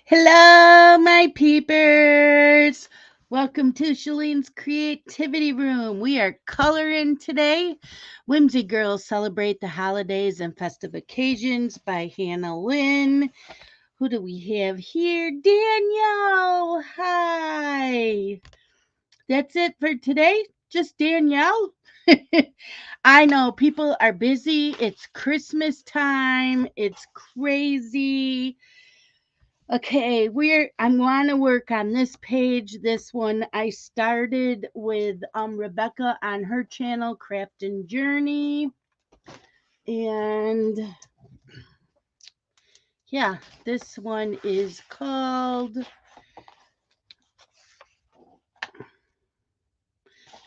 Hello, my peepers. Welcome to Shalene's Creativity Room. We are coloring today. Whimsy Girls Celebrate the Holidays and Festive Occasions by Hannah Lynn. Who do we have here? Danielle. Hi. That's it for today. Just Danielle. I know people are busy. It's Christmas time. It's crazy. Okay, I want to work on this page. This one I started with Rebecca on her channel, Craft and Journey. And yeah, this one is called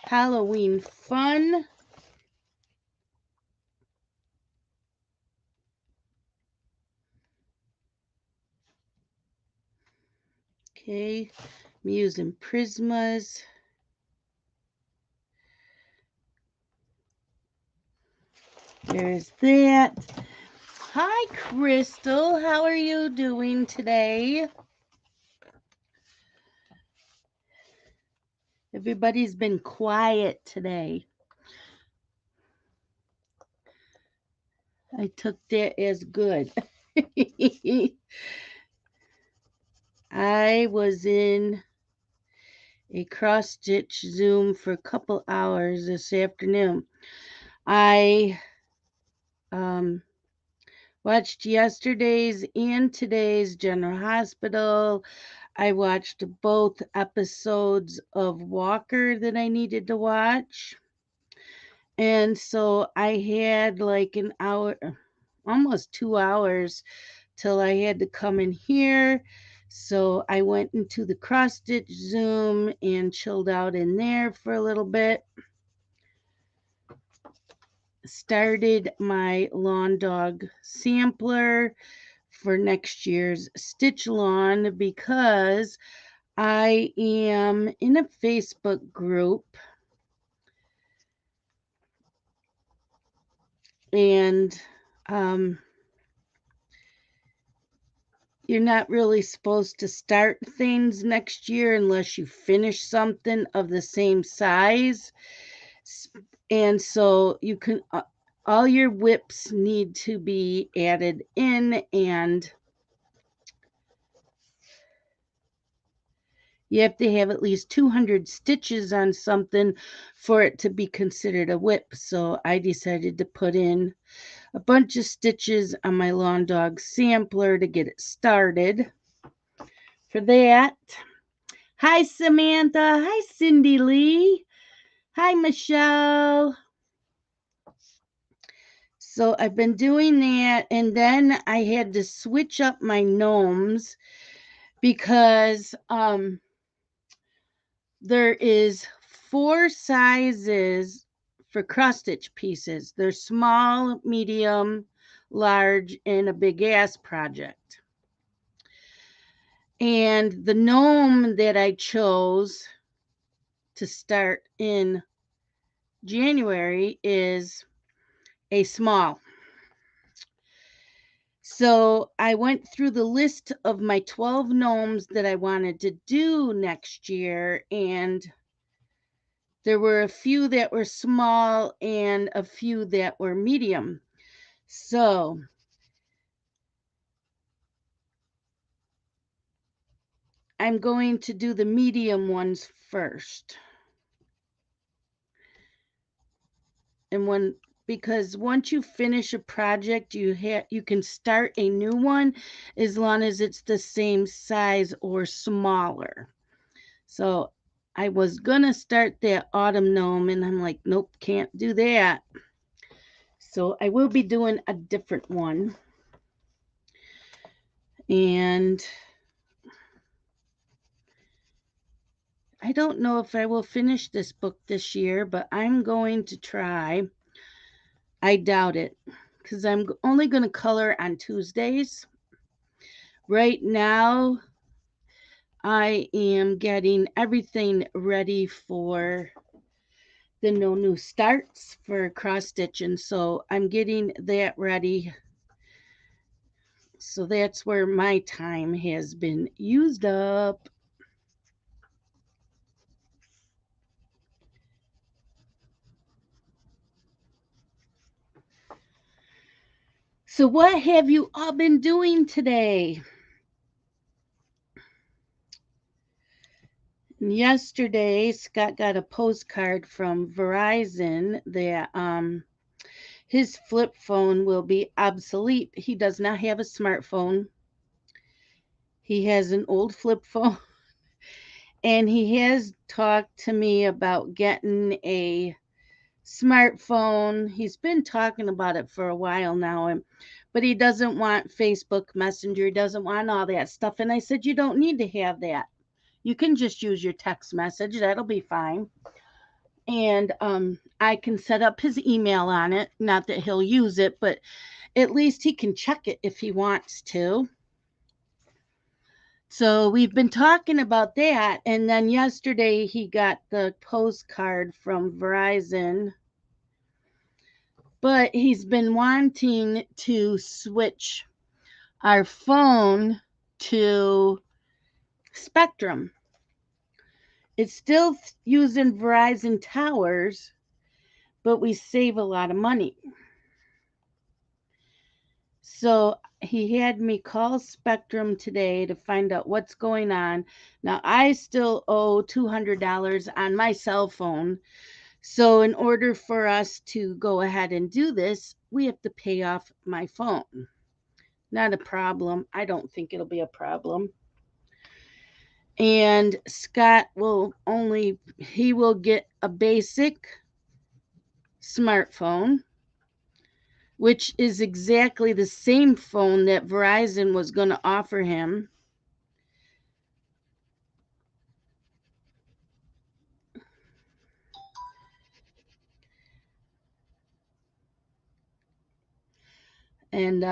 Halloween Fun. Okay, I'm using Prismas. There's that. Hi, Crystal. How are you doing today? Everybody's been quiet today. I took that as good. I was in a cross stitch Zoom for a couple hours this afternoon. I watched yesterday's and today's General Hospital. I watched both episodes of Walker that I needed to watch. And so I had like an hour, almost 2 hours till I had to come in here. So I went into the cross stitch Zoom and chilled out in there for a little bit. Started my lawn dog sampler for next year's Stitch Lawn because I am in a Facebook group and you're not really supposed to start things next year unless you finish something of the same size. And so you can, all your whips need to be added in, and you have to have at least 200 stitches on something for it to be considered a whip. So I decided to put in a bunch of stitches on my lawn dog sampler to get it started. For that, hi Samantha, hi Cindy Lee, hi Michelle. So I've been doing that, and then I had to switch up my gnomes because there is 4 sizes for cross stitch pieces. There's small, medium, large, and a big ass project. And the gnome that I chose to start in January is a small. So I went through the list of my 12 gnomes that I wanted to do next year, and there were a few that were small and a few that were medium. So I'm going to do the medium ones first. And because once you finish a project, you can start a new one as long as it's the same size or smaller. So I was gonna start that autumn gnome, and I'm like, nope, can't do that. So I will be doing a different one. And I don't know if I will finish this book this year, but I'm going to try. I doubt it because I'm only going to color on Tuesdays. Right now, I am getting everything ready for the no new starts for cross stitch, and so I'm getting that ready So that's where my time has been used up. So, what have you all been doing today? Yesterday, Scott got a postcard from Verizon that his flip phone will be obsolete. He does not have a smartphone. He has an old flip phone, and he has talked to me about getting a smartphone. He's been talking about it for a while now, but he doesn't want Facebook Messenger. He doesn't want all that stuff. And I said, you don't need to have that. You can just use your text message. That'll be fine. And I can set up his email on it. Not that he'll use it, but at least he can check it if he wants to. So we've been talking about that. And then yesterday he got the postcard from Verizon, but he's been wanting to switch our phone to Spectrum. It's still using Verizon towers, but we save a lot of money. So he had me call Spectrum today to find out what's going on. Now, I still owe $200 on my cell phone. So, in order for us to go ahead and do this, we have to pay off my phone. Not a problem. I don't think it'll be a problem. And Scott he will get a basic smartphone, which is exactly the same phone that Verizon was going to offer him. And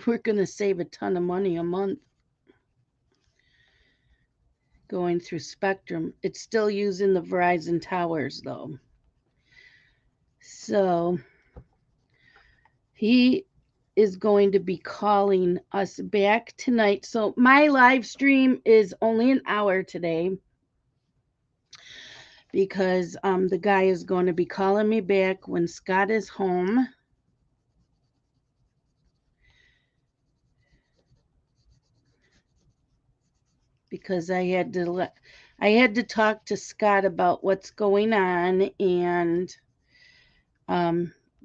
we're going to save a ton of money a month going through Spectrum. It's still using the Verizon towers, though. So he is going to be calling us back tonight. So my live stream is only an hour today because the guy is going to be calling me back when Scott is home. Because I had to talk to Scott about what's going on, and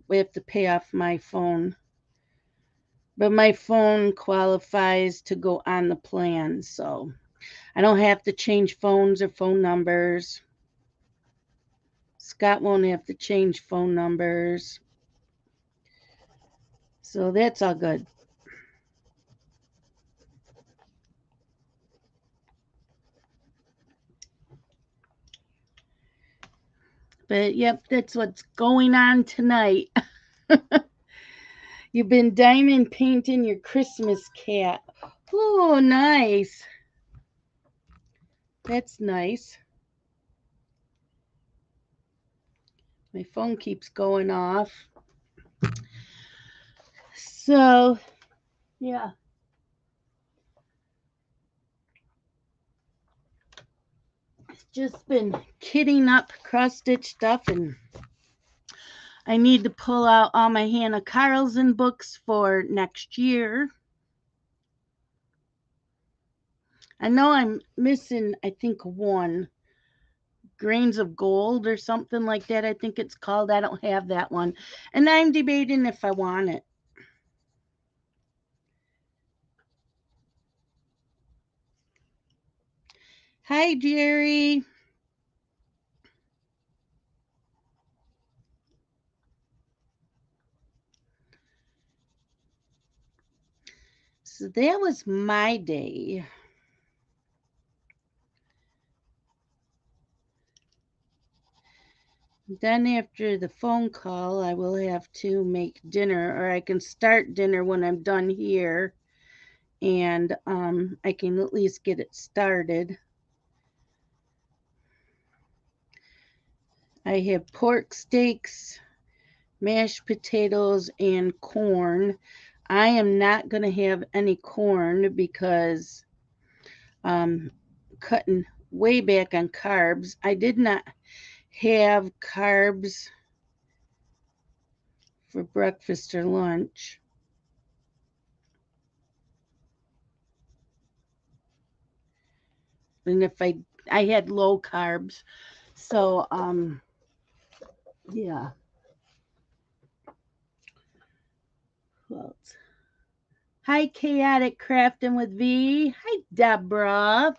we have to pay off my phone. But my phone qualifies to go on the plan, so I don't have to change phones or phone numbers. Scott won't have to change phone numbers. So that's all good. But yep, that's what's going on tonight. You've been diamond painting your Christmas cat. Oh, nice. That's nice. My phone keeps going off. So, yeah. It's just been kitting up cross stitch stuff, and I need to pull out all my Hannah Carlson books for next year. I know I'm missing, I think, one. Grains of Gold or something like that, I think it's called. I don't have that one. And I'm debating if I want it. Hi, Jerry. So that was my day. Then after the phone call, I will have to make dinner, or I can start dinner when I'm done here, and I can at least get it started. I have pork steaks, mashed potatoes, and corn I am not going to have any corn because cutting way back on carbs. I did not have carbs for breakfast or lunch. And if I had low carbs. So yeah. Well, hi Chaotic Crafting with V. Hi Deborah.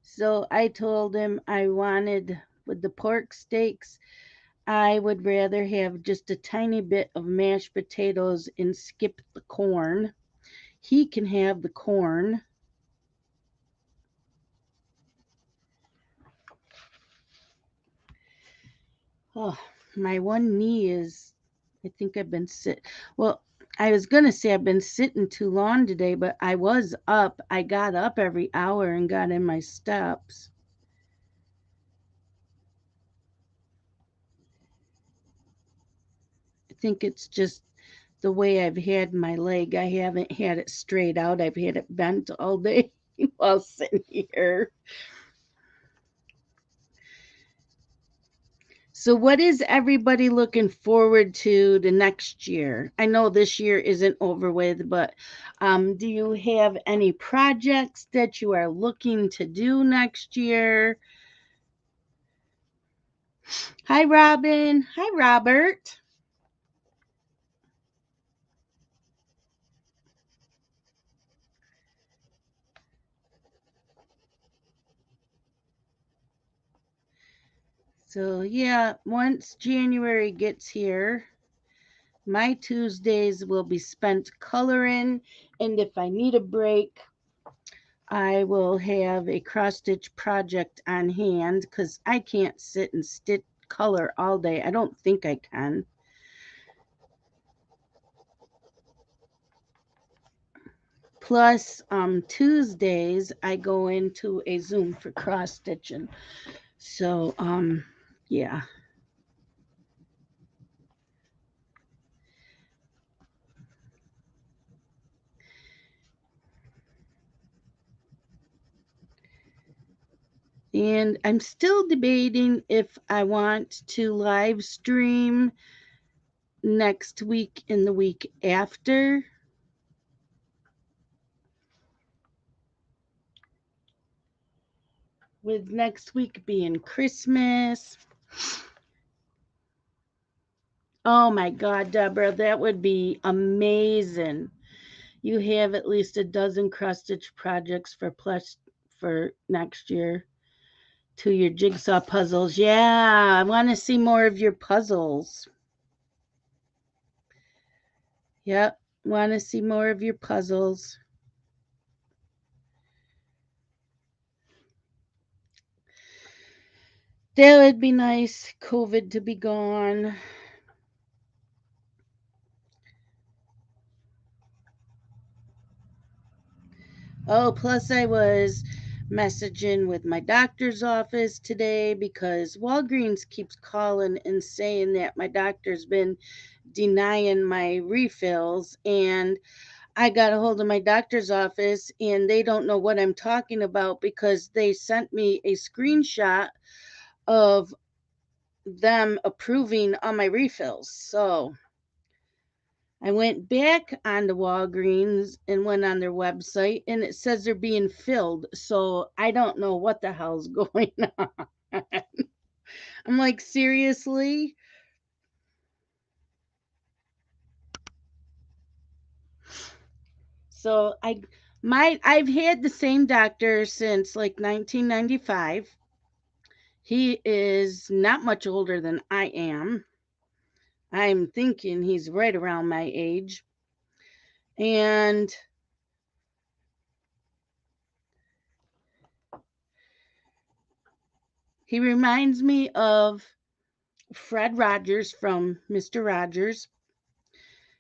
So I told him I wanted with the pork steaks, I would rather have just a tiny bit of mashed potatoes and skip the corn. He can have the corn. Oh, my one knee is, I think I've been well, I was going to say I've been sitting too long today, but I was up. I got up every hour and got in my steps. I think it's just the way I've had my leg. I haven't had it straight out. I've had it bent all day while sitting here. So, what is everybody looking forward to the next year? I know this year isn't over with, but do you have any projects that you are looking to do next year? Hi, Robin. Hi, Robert. So, yeah, once January gets here, my Tuesdays will be spent coloring, and if I need a break, I will have a cross stitch project on hand because I can't sit and stitch color all day. I don't think I can. Plus, Tuesdays I go into a Zoom for cross stitching. So, yeah. And I'm still debating if I want to live stream next week and the week after, with next week being Christmas. Oh my God, Deborah, that would be amazing. You have at least a dozen cross stitch projects for plus for next year to your jigsaw puzzles. Yeah, I want to see more of your puzzles. Yep, want to see more of your puzzles. That would be nice. COVID to be gone. Oh, plus I was messaging with my doctor's office today because Walgreens keeps calling and saying that my doctor's been denying my refills, and I got a hold of my doctor's office and they don't know what I'm talking about because they sent me a screenshot of them approving on my refills. So I went back on the Walgreens and went on their website and it says they're being filled. So I don't know what the hell's going on. I'm like, seriously? So I've had the same doctor since like 1995. He is not much older than I am. I'm thinking he's right around my age. And he reminds me of Fred Rogers from Mr. Rogers.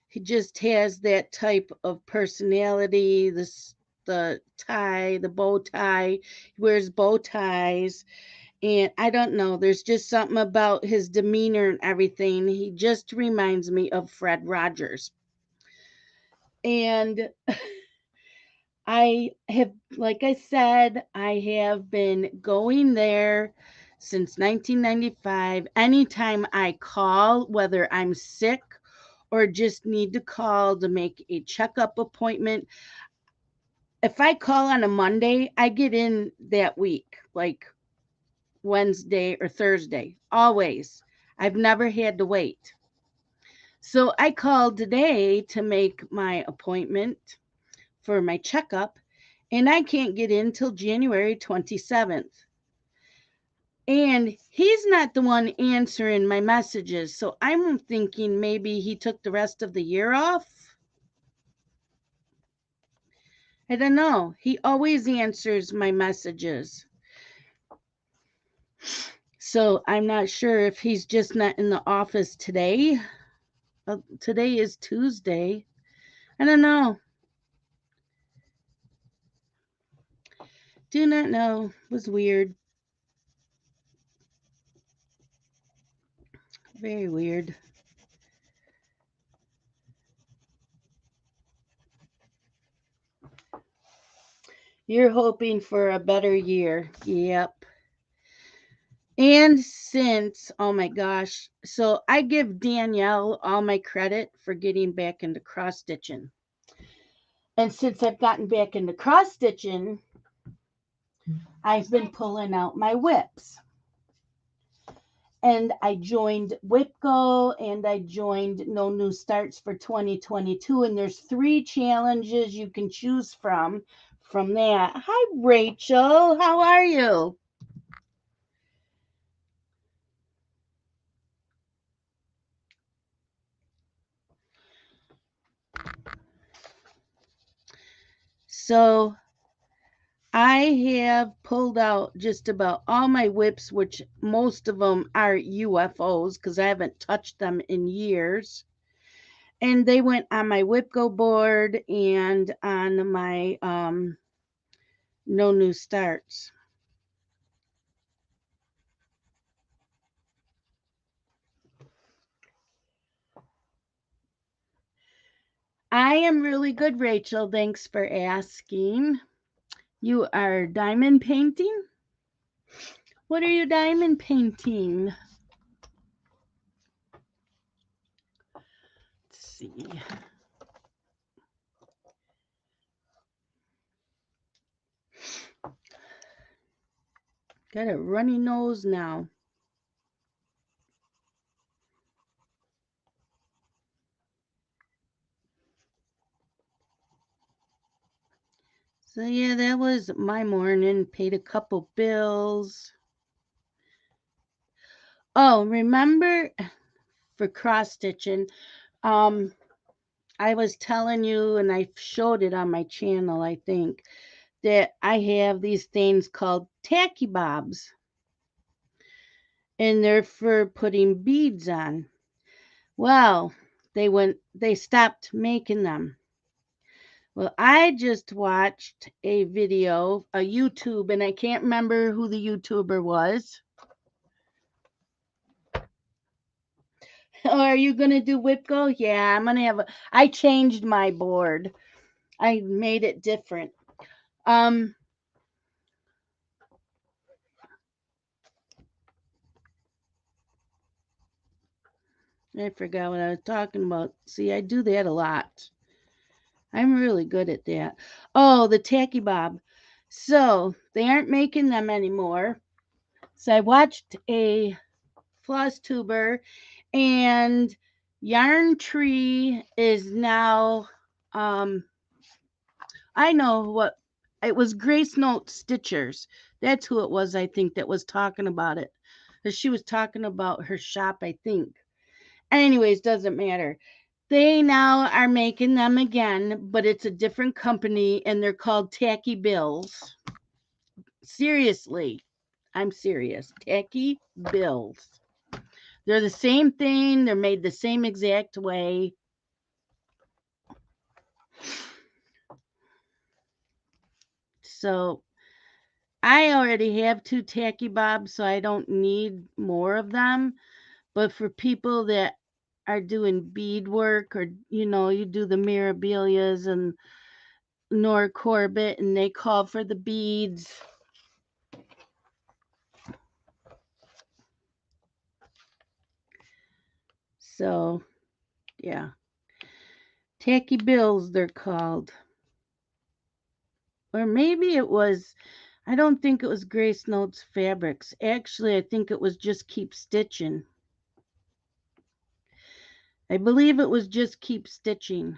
He just has that type of personality, the tie, the bow tie. He wears bow ties And I don't know, there's just something about his demeanor and everything. He just reminds me of Fred Rogers. And I have, like I said, I have been going there since 1995. Anytime I call, whether I'm sick or just need to call to make a checkup appointment, if I call on a Monday, I get in that week, like Wednesday or Thursday, always. I've never had to wait. So I called today to make my appointment for my checkup, and I can't get in till January 27th. And he's not the one answering my messages, so I'm thinking maybe he took the rest of the year off. I don't know. He always answers my messages. So I'm not sure if he's just not in the office today. Today is Tuesday. I don't know. Do not know. It was weird. Very weird. You're hoping for a better year. Yep. And since, oh my gosh, so I give Danielle all my credit for getting back into cross stitching. And since I've gotten back into cross stitching, I've been pulling out my whips. And I joined WhipGo and I joined No New Starts for 2022. And there's 3 challenges you can choose from that. Hi, Rachel. How are you? So I have pulled out just about all my whips, which most of them are UFOs because I haven't touched them in years. And they went on my WhipGo board and on my No New Starts. I am really good, Rachel. Thanks for asking. You are diamond painting? What are you diamond painting? Let's see. Got a runny nose now. So yeah, that was my morning. Paid a couple bills. Oh, remember for cross stitching, um, I was telling you, and I showed it on my channel, I think, that I have these things called tacky bobs, and they're for putting beads on. Well, they stopped making them. Well, I just watched a video, a YouTube, and I can't remember who the YouTuber was. Oh, are you gonna do WhipGo? Yeah, I'm gonna have I changed my board. I made it different. Um, I forgot what I was talking about. See, I do that a lot. I'm really good at that. Oh, the tacky bob. So they aren't making them anymore. So I watched a floss tuber, and Yarn Tree is now I know what it was. Grace Note Stitchers. That's who it was, I think, that was talking about it. She was talking about her shop, I think. Anyways, doesn't matter. They now are making them again, but it's a different company and they're called Tacky Bills. Seriously, I'm serious. Tacky Bills. They're the same thing, they're made the same exact way. So I already have 2 tacky bobs, so I don't need more of them. But for people that are doing bead work, or you do the Mirabilias and Nor Corbett, and they call for the beads. So, yeah. Tacky bills, they're called. Or maybe it was, I don't think it was Grace Notes Fabrics. Actually, I think it was just Keep Stitching. I believe it was just Keep Stitching.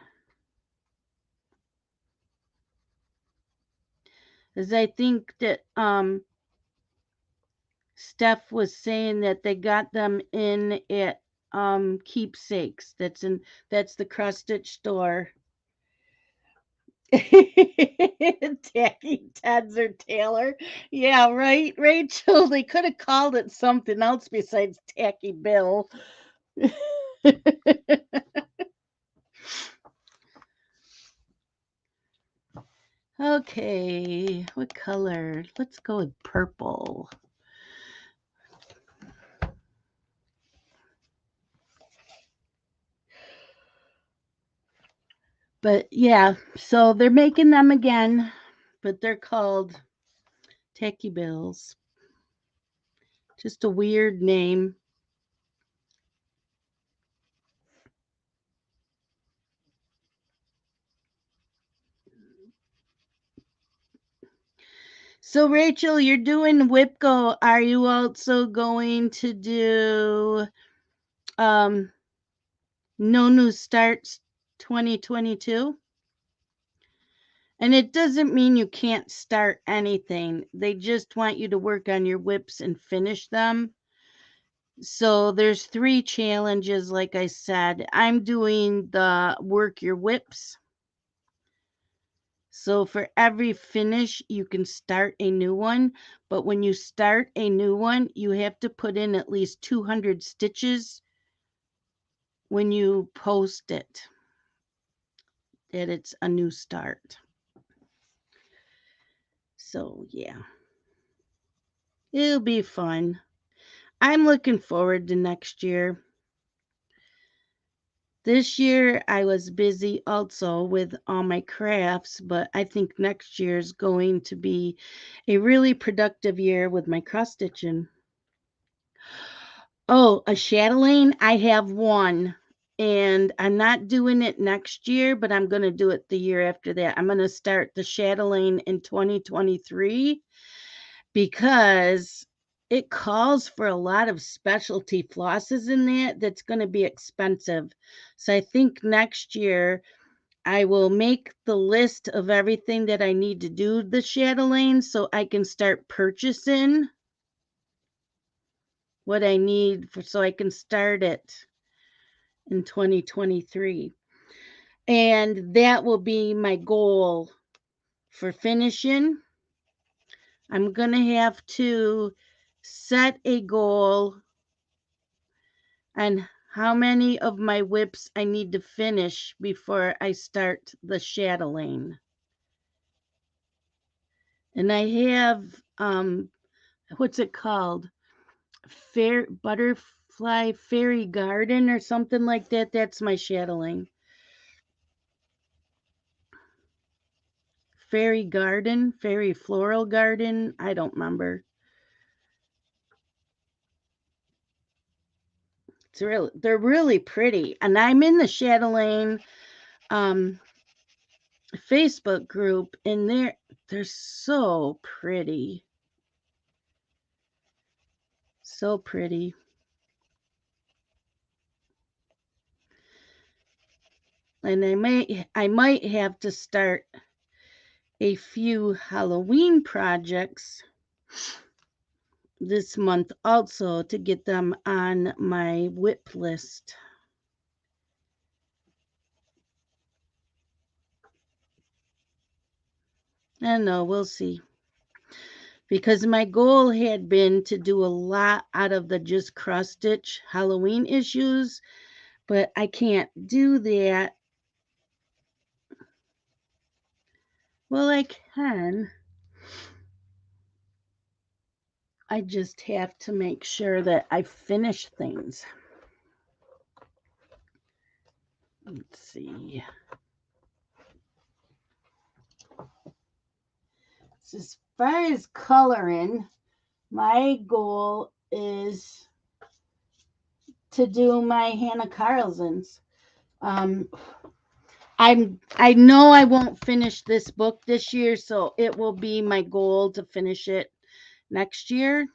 As I think that Steph was saying that they got them in at Keepsakes. That's the cross stitch store. Tacky Ted's or Taylor. Yeah, right, Rachel. They could have called it something else besides Tacky Bill. Okay, what color? Let's go with purple. But yeah, so they're making them again, but they're called Tacky Bills. Just a weird name. So Rachel, you're doing Whipco. Are you also going to do um No New Starts 2022? And it doesn't mean you can't start anything. They just want you to work on your whips and finish them. So there's 3 challenges, like I said. I'm doing the work your whips. So for every finish, you can start a new one. But when you start a new one, you have to put in at least 200 stitches when you post it, that it's a new start. So yeah, it'll be fun. I'm looking forward to next year. This year I was busy also with all my crafts, but I think next year is going to be a really productive year with my cross stitching. Oh, a chatelaine? I have one. And I'm not doing it next year, but I'm going to do it the year after that. I'm going to start the chatelaine in 2023 because it calls for a lot of specialty flosses in that's going to be expensive. So I think next year I will make the list of everything that I need to do the chatelaine so I can start purchasing what I need so I can start it in 2023. And that will be my goal for finishing. I'm going to have to set a goal on how many of my whips I need to finish before I start the chatelaine. And I have what's it called? Fair Butterfly Fairy Garden or something like that. That's my chatelaine. Fairy Floral Garden. I don't remember. They're really pretty, and I'm in the chatelaine um, Facebook group, and they're so pretty, so pretty. And I might have to start a few Halloween projects this month also to get them on my whip list. I don't know, we'll see. Because my goal had been to do a lot out of the just cross stitch Halloween issues, but I can't do that. Well, I can. I just have to make sure that I finish things. Let's see. So as far as coloring, my goal is to do my Hannah Carlson's. Um, I know I won't finish this book this year, so it will be my goal to finish it next year.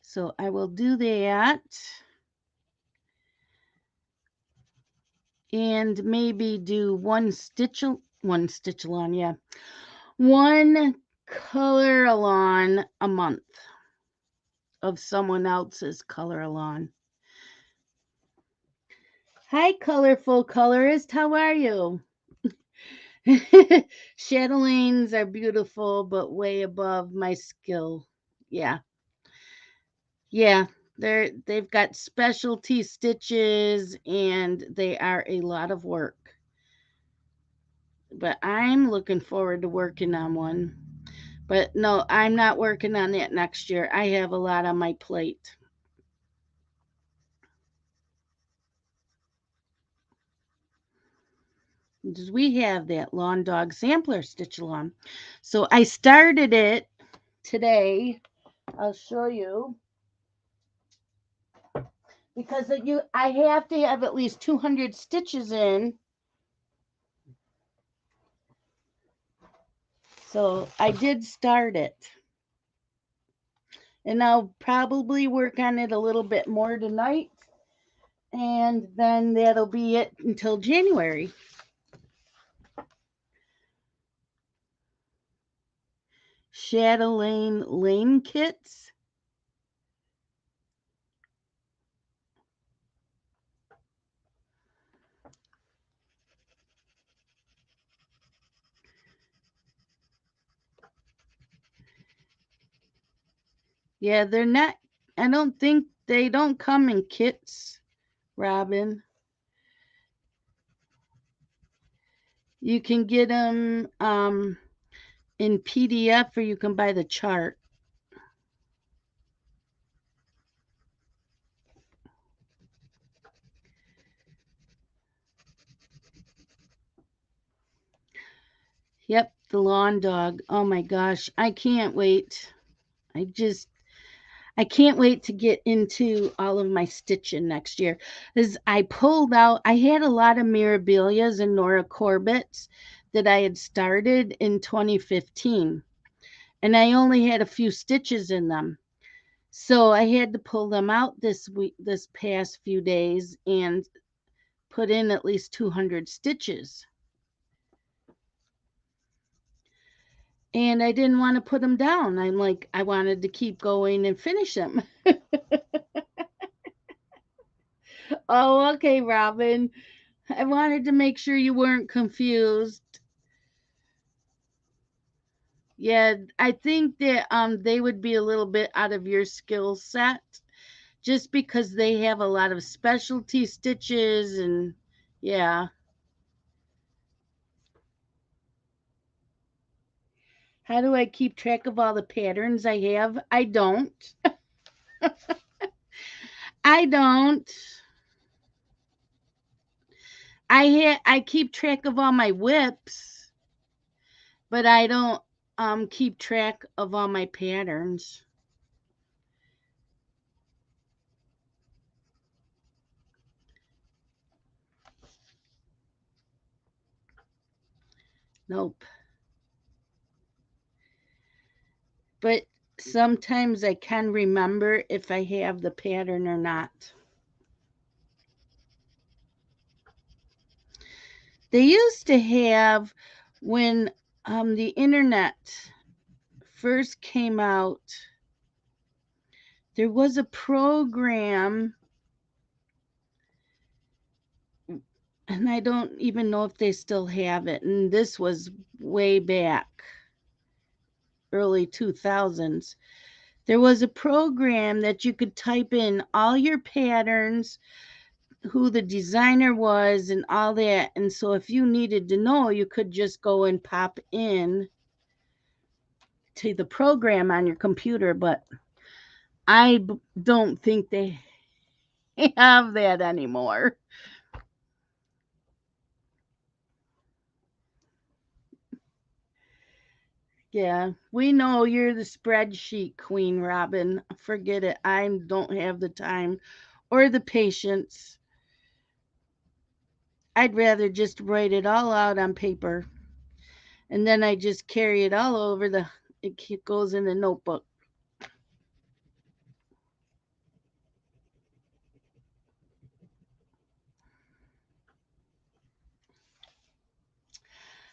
So I will do that and maybe do one stitch along, yeah. One color along a month of someone else's color along. Hi, colorful colorist. How are you? Chatelaines are beautiful, but way above my skill. Yeah. Yeah. They've got specialty stitches and they are a lot of work. But I'm looking forward to working on one. But no, I'm not working on that next year. I have a lot on my plate. Because we have that lawn dog sampler stitch along. So I started it today. I'll show you because I have to have at least 200 stitches in. So I did start it. And I'll probably work on it a little bit more tonight. And then that'll be it until January. Chatelaine Lane kits. Yeah, they're not, I don't think they don't come in kits, Robin. You can get them in PDF or you can buy the chart. Yep, the lawn dog. Oh my gosh, I can't wait. I just I can't wait to get into all of my stitching next year. As I pulled out, I had a lot of Mirabilias and Nora Corbett's that I had started in 2015, and I only had a few stitches in them. So I had to pull them out this past few days, and put in at least 200 stitches. And I didn't want to put them down. I'm like, I wanted to keep going and finish them. Oh, okay, Robin. I wanted to make sure you weren't confused. Yeah, I think that they would be a little bit out of your skill set just because they have a lot of specialty stitches and yeah. How do I keep track of all the patterns I have? I don't. I don't. I keep track of all my whips, but I don't keep track of all my patterns. Nope. But sometimes I can remember if I have the pattern or not. They used to have when the internet first came out, there was a program, and I don't even know if they still have it. And this was way back, early 2000s. There was a program that you could type in all your patterns who the designer was and all that. And so if you needed to know, you could just go and pop in to the program on your computer. But don't think they have that anymore. Yeah, we know you're the spreadsheet queen, Robin. Forget it. I don't have the time or the patience. I'd rather just write it all out on paper and then I just carry it all over it goes in the notebook.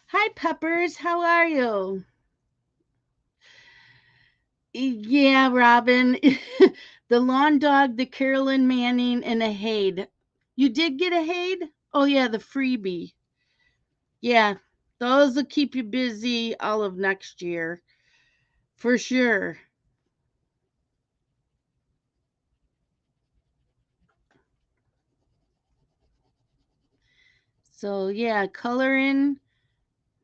Hi, Peppers. How are you? Yeah, Robin. The lawn dog, the Carolyn Manning, and a Haid. You did get a Haid? Oh, yeah, the freebie. Yeah, those will keep you busy all of next year for sure. So, yeah, coloring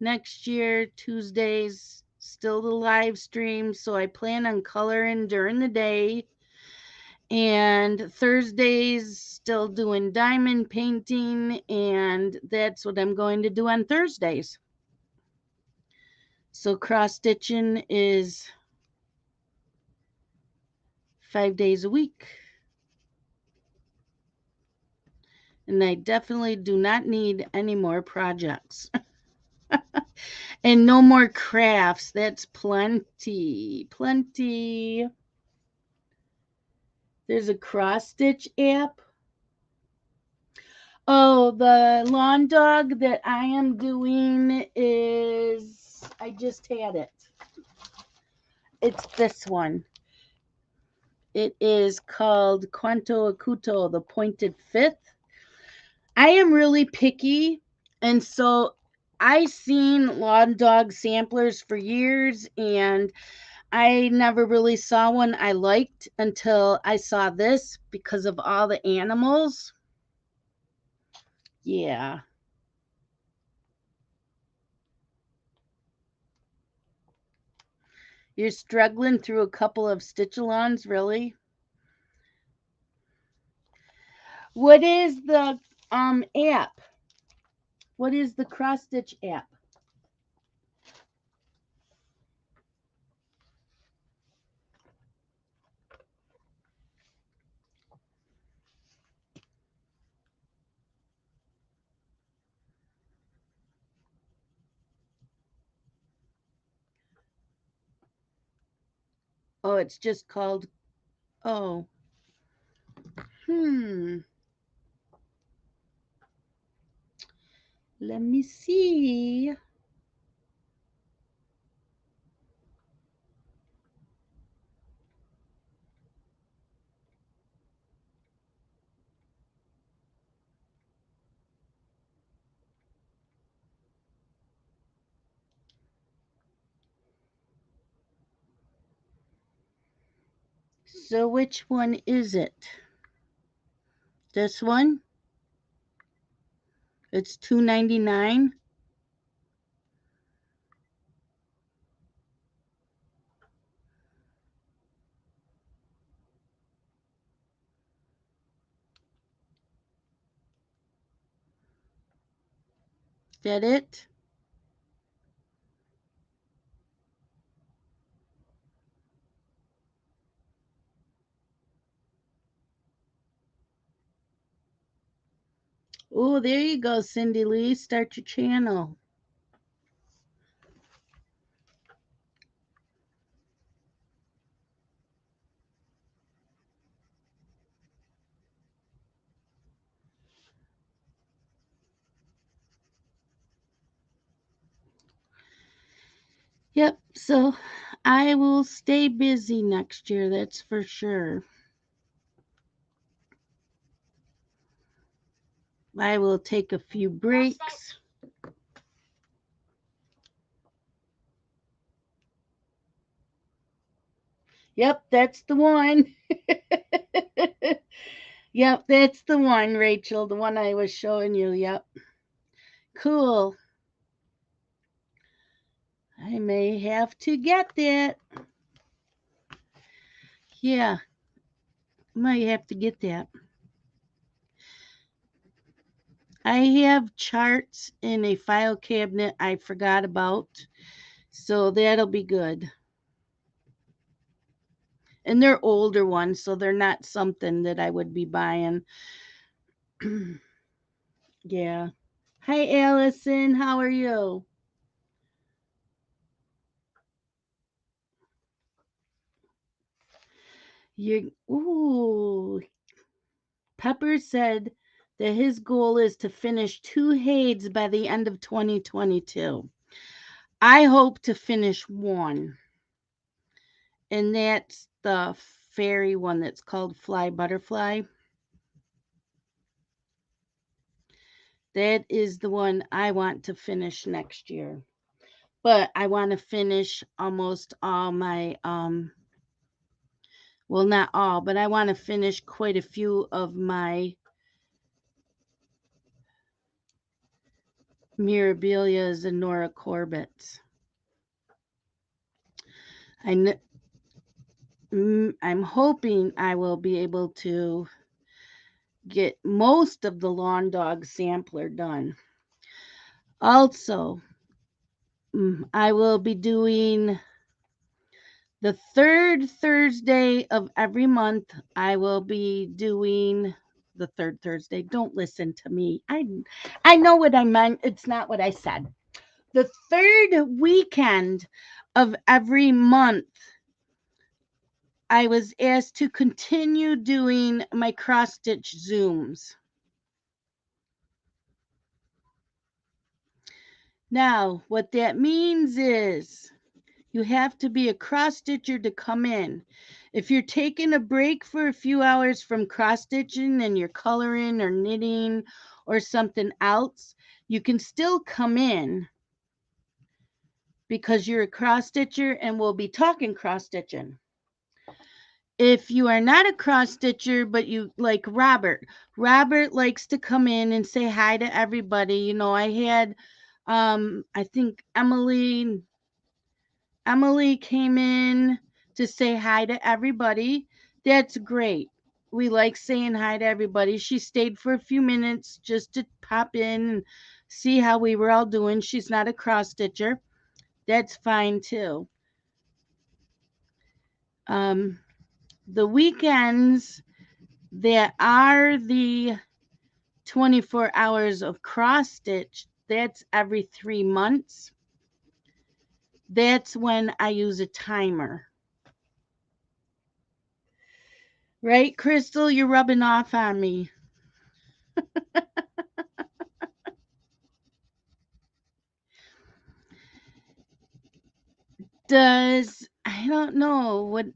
next year, Tuesdays, still the live stream. So, I plan on coloring during the day. And Thursdays, still doing diamond painting. And that's what I'm going to do on Thursdays. So, cross stitching is 5 days a week. And I definitely do not need any more projects. And no more crafts. That's plenty. Plenty. There's a cross stitch app. Oh, the lawn dog that I am doing is, I just had it. It's this one. It is called Quanto Acuto, the pointed fifth. I am really picky, and so I seen lawn dog samplers for years, and I never really saw one I liked until I saw this because of all the animals. Yeah. You're struggling through a couple of stitch-alongs, really? What is the app? What is the cross stitch app? Oh, it's just called, oh, hmm. Let me see. So which one is it? This one? It's $2.99. Is that it? Oh, there you go, Cindy Lee. Start your channel. Yep, so I will stay busy next year, that's for sure. I will take a few breaks. Yep, that's the one. Yep, that's the one, Rachel, the one I was showing you. Yep. Cool. I may have to get that. Yeah, might have to get that. I have charts in a file cabinet I forgot about, so that'll be good. And they're older ones, so they're not something that I would be buying. Yeah. Hi, Allison. How are you? You ooh. Pepper said that his goal is to finish 2 Hades by the end of 2022. I hope to finish one, and that's the fairy one that's called Fly Butterfly. That is the one I want to finish next year. But I want to finish almost all my well, not all, but I want to finish quite a few of my Mirabilias and Nora Corbett's. I I'm hoping I will be able to get most of the lawn dog sampler done. Also, I will be doing the third Thursday of every month. I will be doing the third Thursday. Don't listen to me. I know what I meant. It's not what I said. The third weekend of every month, I was asked to continue doing my cross stitch Zooms. Now, what that means is you have to be a cross stitcher to come in. If you're taking a break for a few hours from cross stitching and you're coloring or knitting or something else, you can still come in because you're a cross stitcher and we'll be talking cross stitching. If you are not a cross stitcher, but you like Robert likes to come in and say hi to everybody. I had, I think Emily came in to say hi to everybody. That's great. We like saying hi to everybody. She stayed for a few minutes just to pop in and see how we were all doing. She's not a cross stitcher. That's fine too. Um, the weekends that are the 24 hours of cross stitch, that's every 3 months. That's when I use a timer. Right, Crystal? You're rubbing off on me. I don't know what,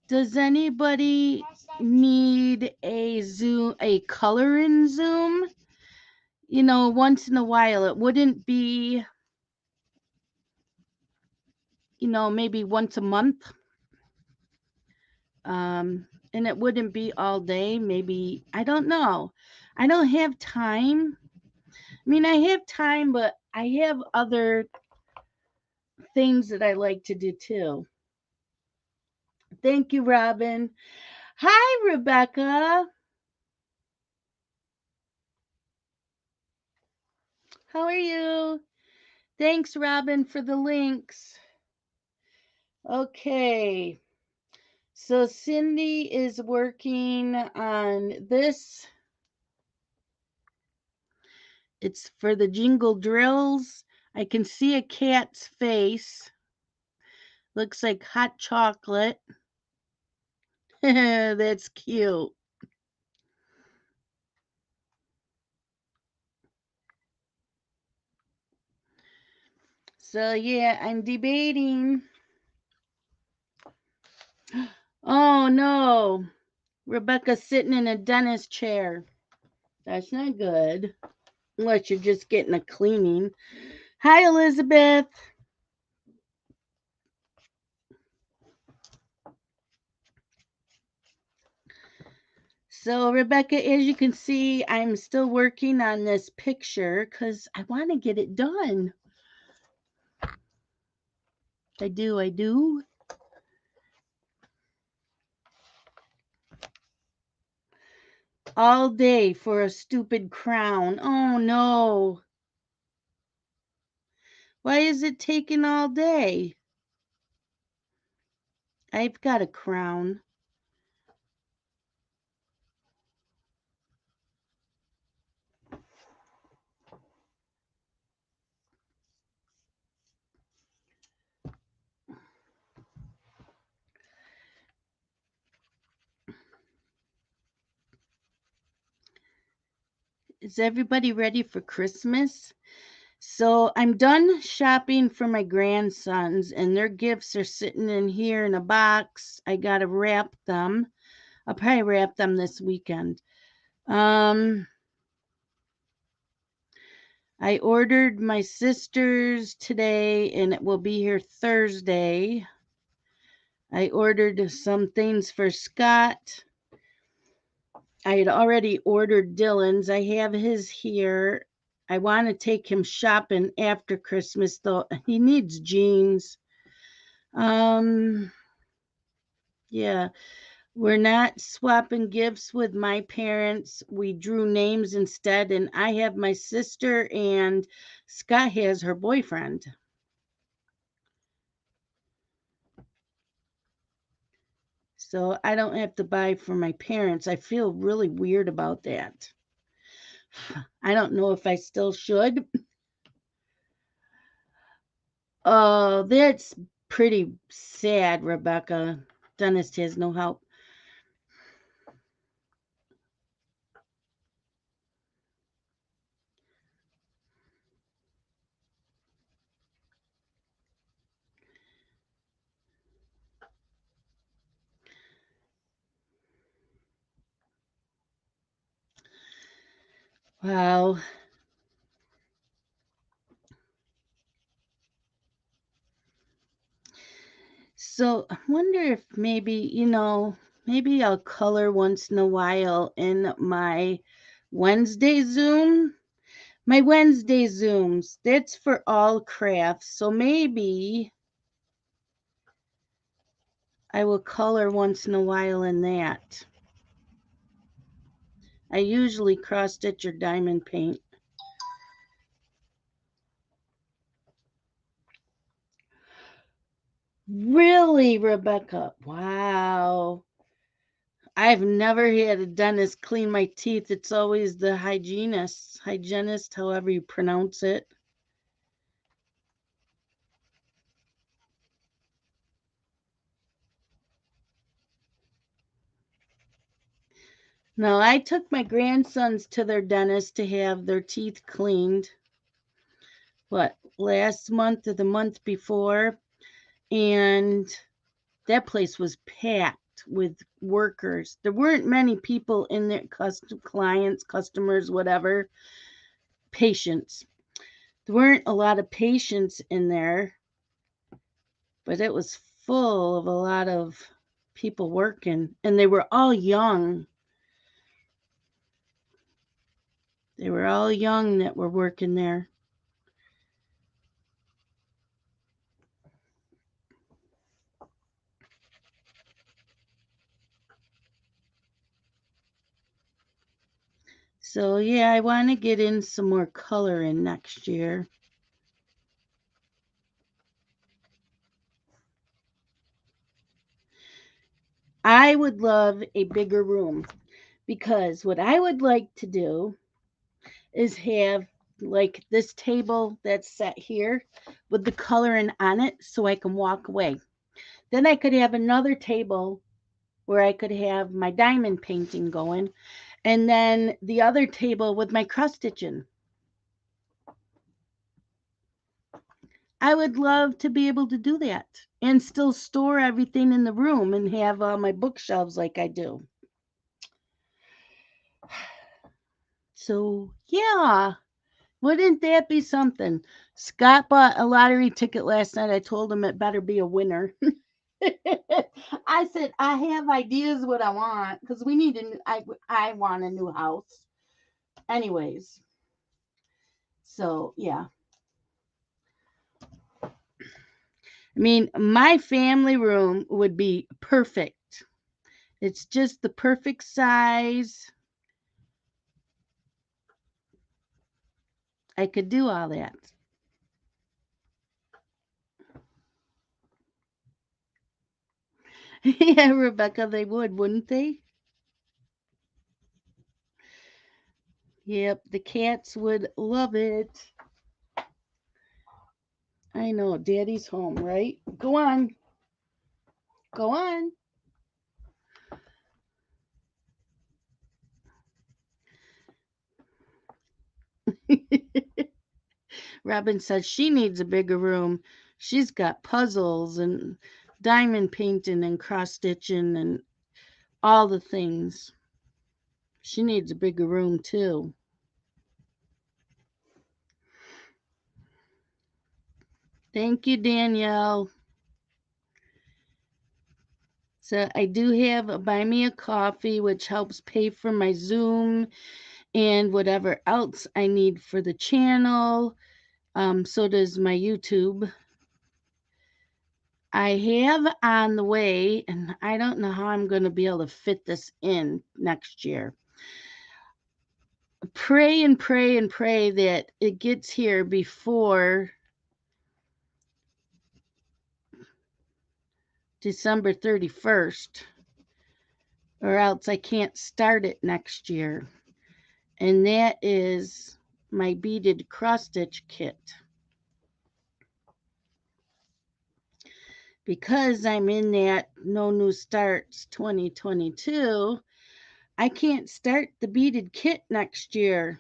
does anybody need a color in Zoom? Once in a while, it wouldn't be, maybe once a month. And it wouldn't be all day. Maybe, I don't know. I don't have time. I mean, I have time, but I have other things that I like to do too. Thank you, Robin. Hi, Rebecca. How are you? Thanks, Robin, for the links. Okay. So Cindy is working on this. It's for the jingle drills. I can see a cat's face. Looks like hot chocolate. That's cute. So yeah, I'm debating. Oh no. Rebecca's sitting in a dentist chair. That's not good. Unless you're just getting a cleaning. Hi, Elizabeth. So, Rebecca, as you can see, I'm still working on this picture because I want to get it done. I do. All day for a stupid crown. Oh no. Why is it taking all day? I've got a crown. Is everybody ready for Christmas? So I'm done shopping for my grandsons, and their gifts are sitting in here in a box. I gotta wrap them. I'll probably wrap them this weekend. Um, I ordered my sister's today, and it will be here Thursday. I ordered some things for Scott. I had already ordered Dylan's. I have his here. I want to take him shopping after Christmas, though. He needs jeans. Um, yeah, we're not swapping gifts with my parents. We drew names instead, and I have my sister, and Scott has her boyfriend. So I don't have to buy for my parents. I feel really weird about that. I don't know if I still should. Oh, that's pretty sad, Rebecca. Dentist has no help. Wow. So I wonder if maybe I'll color once in a while in my Wednesday Zoom. My Wednesday Zooms, that's for all crafts. So maybe I will color once in a while in that. I usually cross stitch or diamond paint. Really, Rebecca? Wow. I've never had a dentist clean my teeth. It's always the hygienist, however you pronounce it. No, I took my grandsons to their dentist to have their teeth cleaned. What, last month or the month before? And that place was packed with workers. There weren't many people in there, clients, customers, whatever, patients. There weren't a lot of patients in there, but it was full of a lot of people working, and they were all young. They were all young that were working there. So, yeah, I want to get in some more color in next year. I would love a bigger room because what I would like to do is have like this table that's set here with the coloring on it so I can walk away. Then I could have another table where I could have my diamond painting going, and then the other table with my cross stitching. I would love to be able to do that and still store everything in the room and have my bookshelves like I do. So, yeah, wouldn't that be something? Scott bought a lottery ticket last night. I told him it better be a winner. I said I have ideas what I want because we need I want a new house. Anyways, so yeah. I mean, my family room would be perfect. It's just the perfect size. I could do all that. Yeah, Rebecca, they would, wouldn't they? Yep, the cats would love it. I know, Daddy's home, right? Go on. Go on. Robin says she needs a bigger room. She's got puzzles and diamond painting and cross stitching and all the things. She needs a bigger room too. Thank you, Danielle. So I do have a buy me a coffee, which helps pay for my Zoom and whatever else I need for the channel. So does my YouTube. I have on the way, and I don't know how I'm going to be able to fit this in next year. Pray and pray and pray that it gets here before December 31st, or else I can't start it next year. And that is my beaded cross stitch kit. Because I'm in that no new starts 2022, I can't start the beaded kit next year.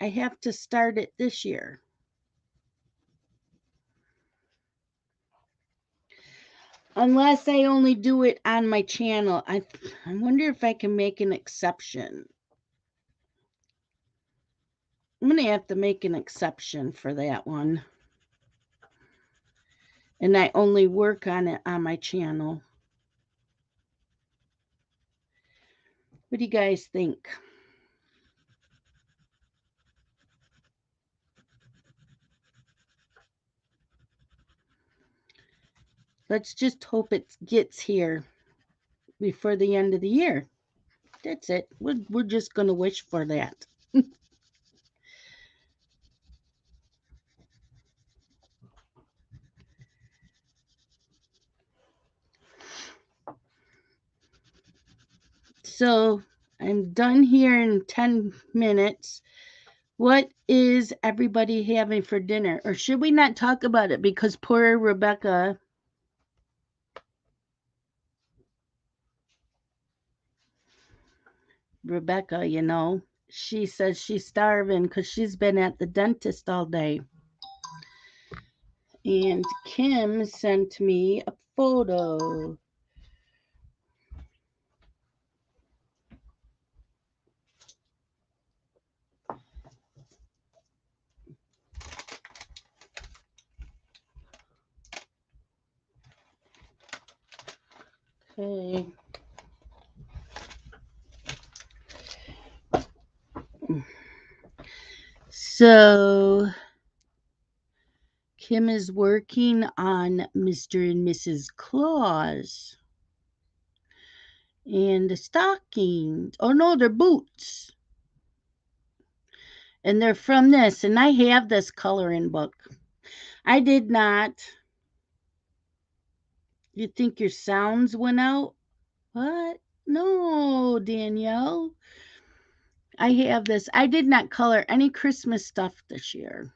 I have to start it this year. Unless I only do it on my channel. I wonder if I can make an exception. I'm going to have to make an exception for that one. And I only work on it on my channel. What do you guys think? Let's just hope it gets here before the end of the year. That's it. We're just going to wish for that. So I'm done here in 10 minutes. What is everybody having for dinner? Or should we not talk about it because poor Rebecca, she says she's starving because she's been at the dentist all day. And Kim sent me a photo. Okay. So Kim is working on Mr. and Mrs. Claus. And the stockings. Oh no, they're boots. And they're from this. And I have this coloring book. I did not. You think your sounds went out? What? No, Danielle. I have this. I did not color any Christmas stuff this year.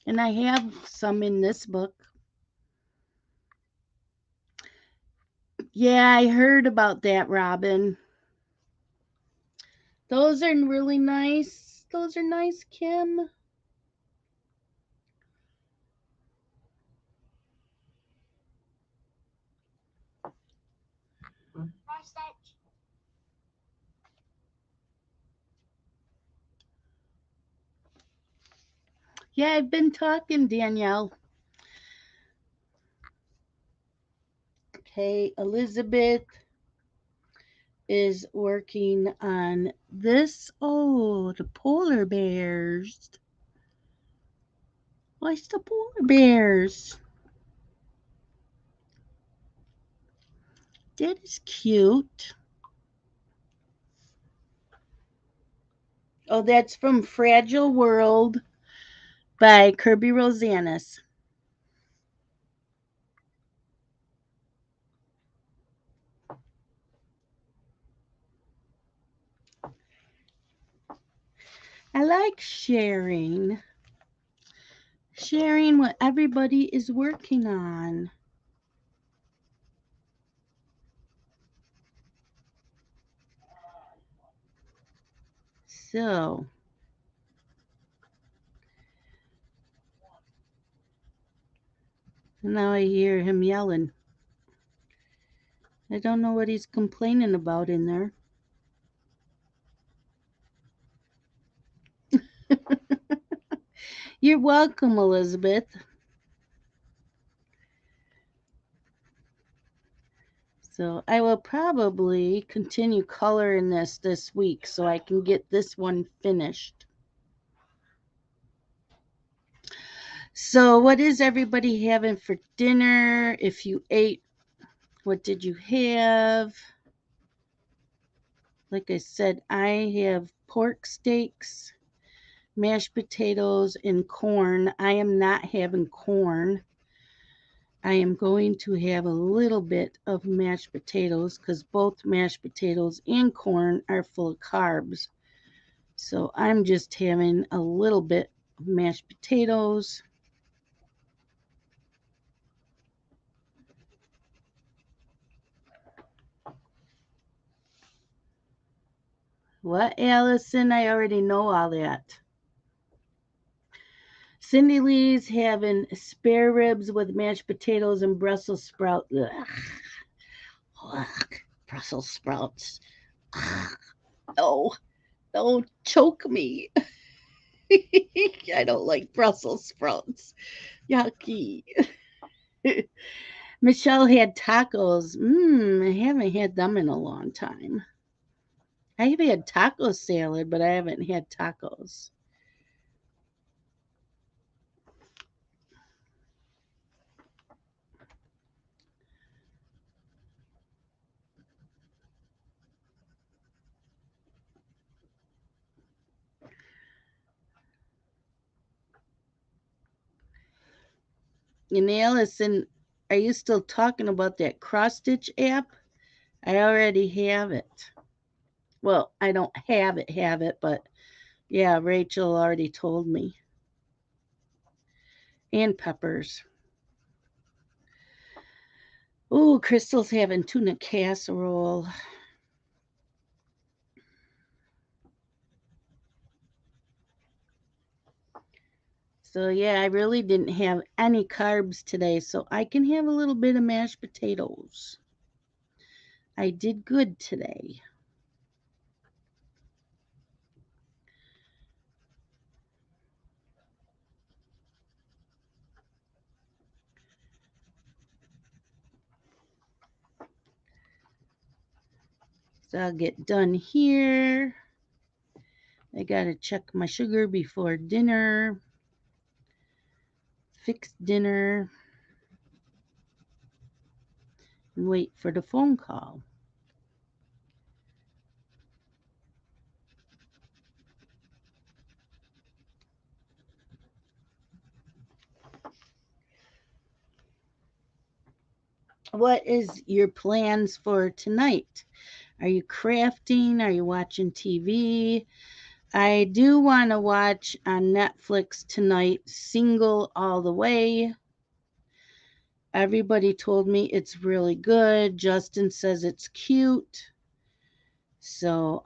And I have some in this book. Yeah, I heard about that, Robin. Those are really nice. Those are nice, Kim. Yeah, I've been talking, Danielle. Okay, Elizabeth is working on this. Oh, the polar bears. What's the polar bears? That is cute. Oh, that's from Fragile World by Kirby Rosanis. I like sharing what everybody is working on. So, now I hear him yelling. I don't know what he's complaining about in there. You're welcome, Elizabeth. So I will probably continue coloring this week so I can get this one finished. So what is everybody having for dinner? If you ate, what did you have? Like I said, I have pork steaks, mashed potatoes, and corn. I am not having corn. I am going to have a little bit of mashed potatoes because both mashed potatoes and corn are full of carbs. So I'm just having a little bit of mashed potatoes. What, Allison? I already know all that. Cindy Lee's having spare ribs with mashed potatoes and Brussels sprouts. Ugh, Brussels sprouts. Ugh, no, don't choke me. I don't like Brussels sprouts. Yucky. Michelle had tacos. I haven't had them in a long time. I've had taco salad, but I haven't had tacos. And Allison, are you still talking about that cross stitch app? I already have it. Well, I don't have it, but yeah, Rachel already told me. And peppers. Ooh, Crystal's having tuna casserole. So yeah, I really didn't have any carbs today, so I can have a little bit of mashed potatoes. I did good today. So I'll get done here. I gotta check my sugar before dinner, fix dinner, and wait for the phone call. What is your plans for tonight? Are you crafting? Are you watching TV? I do want to watch on Netflix tonight Single All the Way. Everybody told me it's really good. Justin says it's cute. So,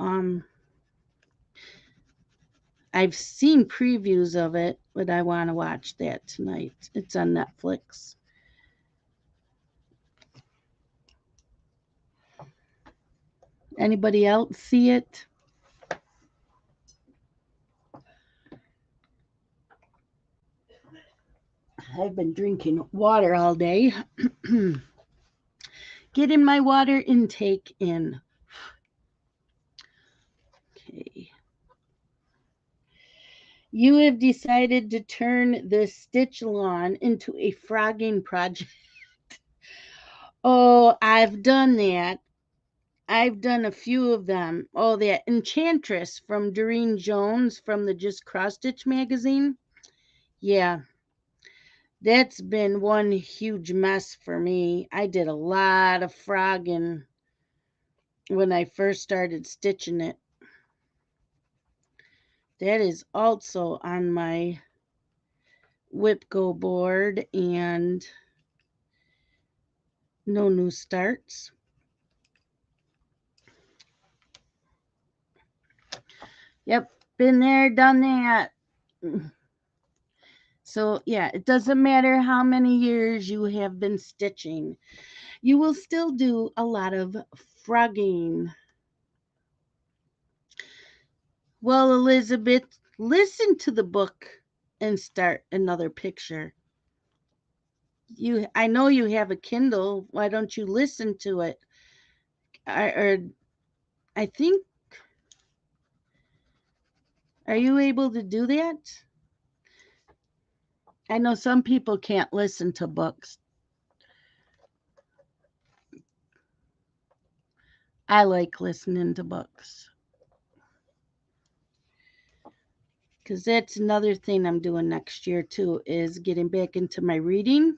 I've seen previews of it, but I want to watch that tonight. It's on Netflix. Anybody else see it? I've been drinking water all day. getting my water intake in. Okay. You have decided to turn the stitch lawn into a frogging project. Oh, I've done that. I've done a few of them. Oh, that Enchantress from Doreen Jones from the Just Cross Stitch magazine. Yeah, that's been one huge mess for me. I did a lot of frogging when I first started stitching it. That is also on my Whip Go board and no new starts. Yep, been there, done that. So, yeah, it doesn't matter how many years you have been stitching, you will still do a lot of frogging. Well, Elizabeth, listen to the book and start another picture. I know you have a Kindle. Why don't you listen to it? Or I think, are you able to do that? I know some people can't listen to books. I like listening to books because that's another thing I'm doing next year too, is getting back into my reading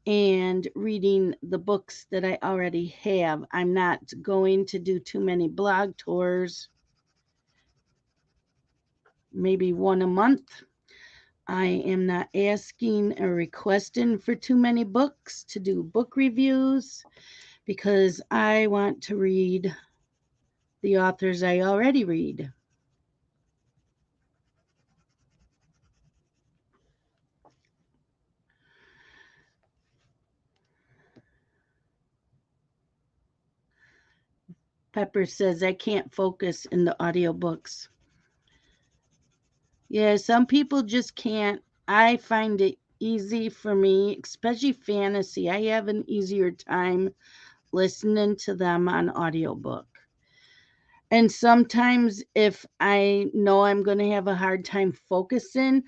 and reading the books that I already have. I'm not going to do too many blog tours, maybe one a month. I am not asking or requesting for too many books to do book reviews because I want to read the authors I already read. Pepper says I can't focus in the audiobooks. Yeah, some people just can't. I find it easy for me, especially fantasy. I have an easier time listening to them on audiobook. And sometimes if I know I'm going to have a hard time focusing,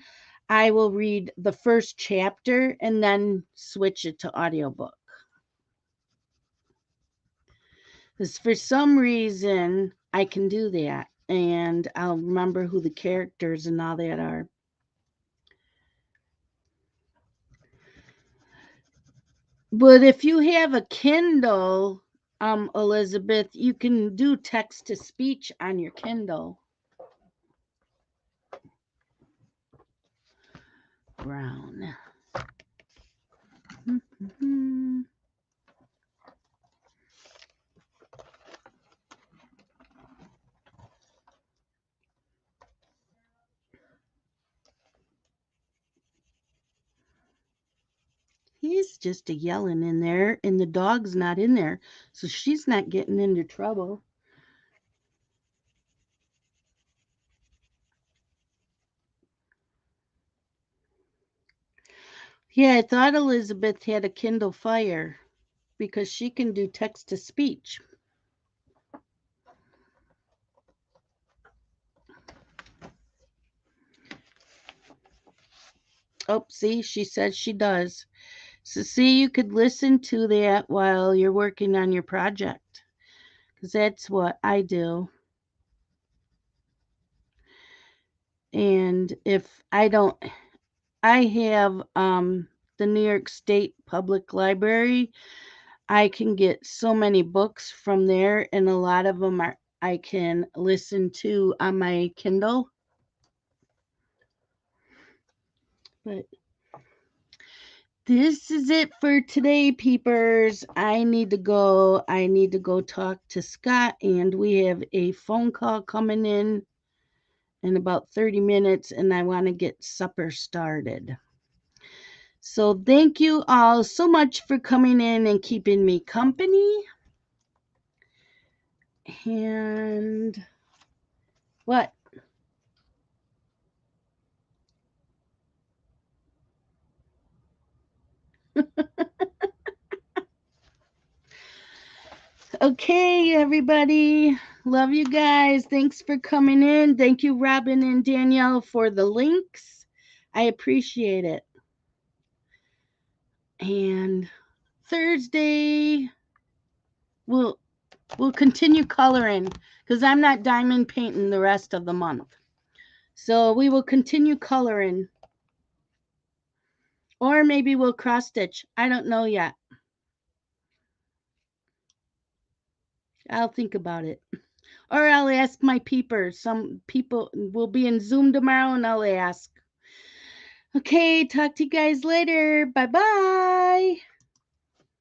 I will read the first chapter and then switch it to audiobook. Because for some reason, I can do that and I'll remember who the characters and all that are. But if you have a Kindle, Elizabeth, you can do text to speech on your Kindle. Brown. He's just a yelling in there, and the dog's not in there, so she's not getting into trouble. Yeah, I thought Elizabeth had a Kindle Fire because she can do text to speech. Oh, see, she says she does. So, see, you could listen to that while you're working on your project because that's what I do. And if I don't, I have the New York State Public Library. I can get so many books from there, and a lot of them are I can listen to on my Kindle. But this is it for today, peepers. I need to go. I need to go talk to Scott, and we have a phone call coming in about 30 minutes, and I want to get supper started. So, thank you all so much for coming in and keeping me company. And what? Okay, everybody. Love you guys. Thanks for coming in. Thank you, Robin and Danielle, for the links. I appreciate it. And Thursday, we'll continue coloring because I'm not diamond painting the rest of the month. So we will continue coloring. Or maybe we'll cross stitch. I don't know yet. I'll think about it. Or I'll ask my peepers. Some people will be in Zoom tomorrow and I'll ask. Okay, talk to you guys later. Bye bye.